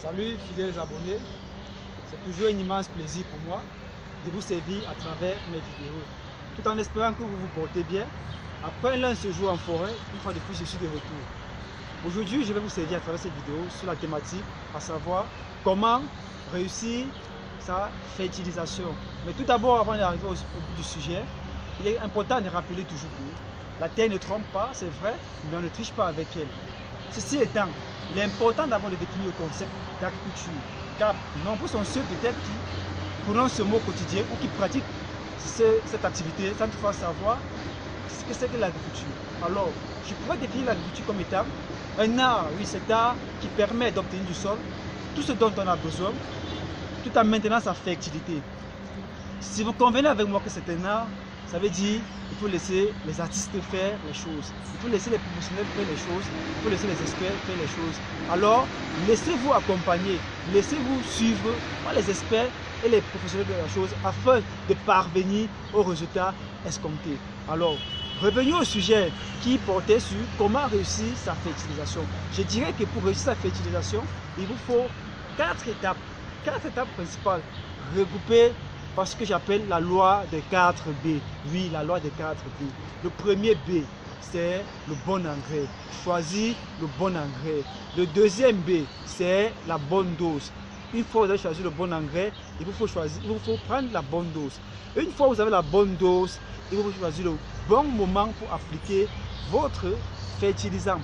Salut fidèles abonnés, c'est toujours un immense plaisir pour moi de vous servir à travers mes vidéos, tout en espérant que vous vous portez bien. Après l'un séjour en forêt, une fois de plus je suis de retour. Aujourd'hui je vais vous servir à travers cette vidéo sur la thématique, à savoir comment réussir sa fertilisation. Mais tout d'abord, avant d'arriver au bout du sujet, il est important de rappeler toujours que la terre ne trompe pas, c'est vrai, mais on ne triche pas avec elle. Ceci étant, il est important d'abord de définir le concept d'agriculture, car nombreux sont ceux peut-être qui prononcent ce mot quotidien ou qui pratiquent cette activité sans toutefois savoir ce que c'est que l'agriculture. Alors, je pourrais définir l'agriculture comme étant un art, oui, cet art qui permet d'obtenir du sol tout ce dont on a besoin, tout en maintenant sa fertilité. Si vous convenez avec moi que c'est un art, ça veut dire qu'il faut laisser les artistes faire les choses. Il faut laisser les professionnels faire les choses. Il faut laisser les experts faire les choses. Alors, laissez-vous accompagner, laissez-vous suivre par les experts et les professionnels de la chose afin de parvenir aux résultats escomptés. Alors, revenons au sujet qui portait sur comment réussir sa fertilisation. Je dirais que pour réussir sa fertilisation, il vous faut 4 étapes. 4 étapes principales regroupées par ce que j'appelle la loi des 4 B. Oui, la loi des 4 B. Le premier B, c'est le bon engrais. Choisir le bon engrais. Le deuxième B, c'est la bonne dose. Une fois que vous avez choisi le bon engrais, il vous faut prendre la bonne dose. Une fois que vous avez la bonne dose, il vous faut choisir le bon moment pour appliquer votre fertilisant.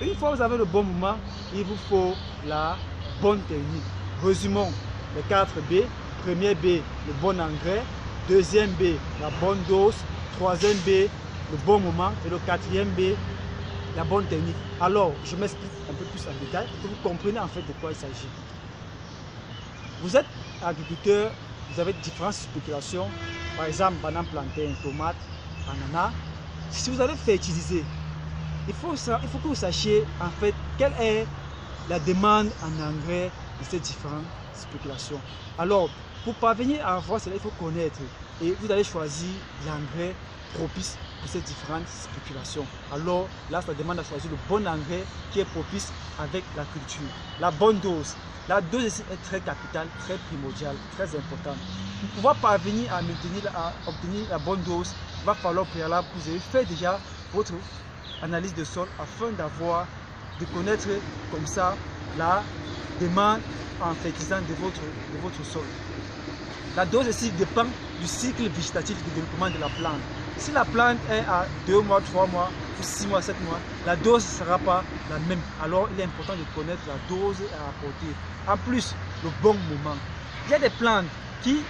Une fois que vous avez le bon moment, il vous faut la bonne technique. Résumons les 4 B. Premier B, le bon engrais. Deuxième B, la bonne dose. Troisième B, le bon moment. Et le quatrième B, la bonne technique. Alors, je m'explique un peu plus en détail pour que vous compreniez en fait de quoi il s'agit. Vous êtes agriculteur, vous avez différentes spéculations. Par exemple, banane, plantain, tomate, ananas. Si vous allez fertiliser, il faut que vous sachiez en fait quelle est la demande en engrais de ces différentes spéculations. Alors, pour parvenir à avoir cela, il faut connaître et vous allez choisir l'engrais propice pour ces différentes spéculations. Alors là, ça demande à choisir le bon engrais qui est propice avec la culture. La bonne dose. La dose ici est très capitale, très primordiale, très importante. Pour pouvoir parvenir à obtenir la bonne dose, il va falloir préalable que vous ayez fait déjà votre analyse de sol afin de connaître comme ça la demande en fertilisant de votre sol. La dose ici dépend du cycle végétatif de développement de la plante. Si la plante est à 2 mois, 3 mois, ou 6 mois, 7 mois, la dose ne sera pas la même. Alors il est important de connaître la dose à apporter. En plus, le bon moment. Il y a des plantes qui,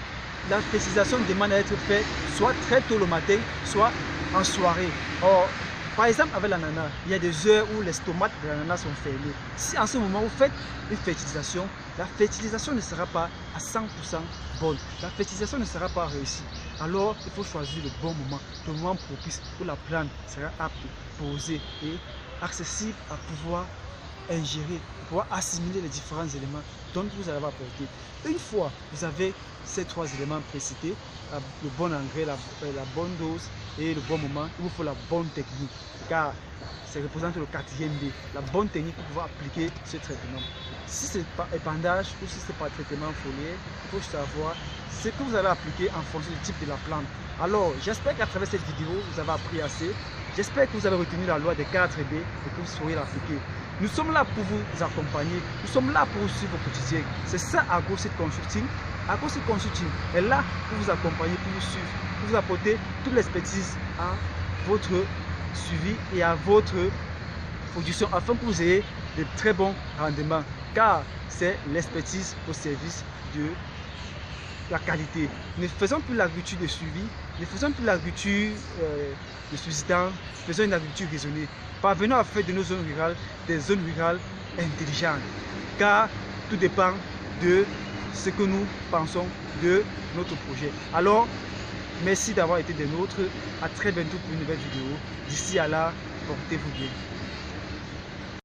la fertilisation demande à être faite soit très tôt le matin, soit en soirée. Or, par exemple, avec l'ananas, il y a des heures où les stomates de l'ananas sont fermés. Si en ce moment vous faites une fertilisation, la fertilisation ne sera pas à 100% bonne. La fertilisation ne sera pas réussie. Alors, il faut choisir le bon moment, le moment propice où la plante sera apte, posée et accessible à pouvoir ingérer, à pouvoir assimiler les différents éléments dont vous allez apporter. Une fois que vous avez ces 3 éléments précités, le bon engrais, la bonne dose et le bon moment, il vous faut la bonne technique, car ça représente le 4e B, la bonne technique pour pouvoir appliquer ce traitement. Si ce n'est pas épandage ou si ce n'est pas traitement foliaire, il faut savoir ce que vous allez appliquer en fonction du type de la plante. Alors, j'espère qu'à travers cette vidéo, vous avez appris assez. J'espère que vous avez retenu la loi des 4 B et que vous saurez l'appliquer. Nous sommes là pour vous accompagner, nous sommes là pour vous suivre au quotidien. C'est ça AgroSeed Consulting. AgroSeed Consulting est là pour vous accompagner, pour vous suivre, pour vous apporter toute l'expertise à votre suivi et à votre production afin que vous ayez de très bons rendements. Car c'est l'expertise au service de la qualité. Ne faisons plus l'agriculture de suivi, ne faisons plus l'agriculture de subsistance, faisons une agriculture raisonnée. Parvenons à faire de nos zones rurales des zones rurales intelligentes, car tout dépend de ce que nous pensons de notre projet. Alors, merci d'avoir été des nôtres. À très bientôt pour une nouvelle vidéo. D'ici à là, portez-vous bien.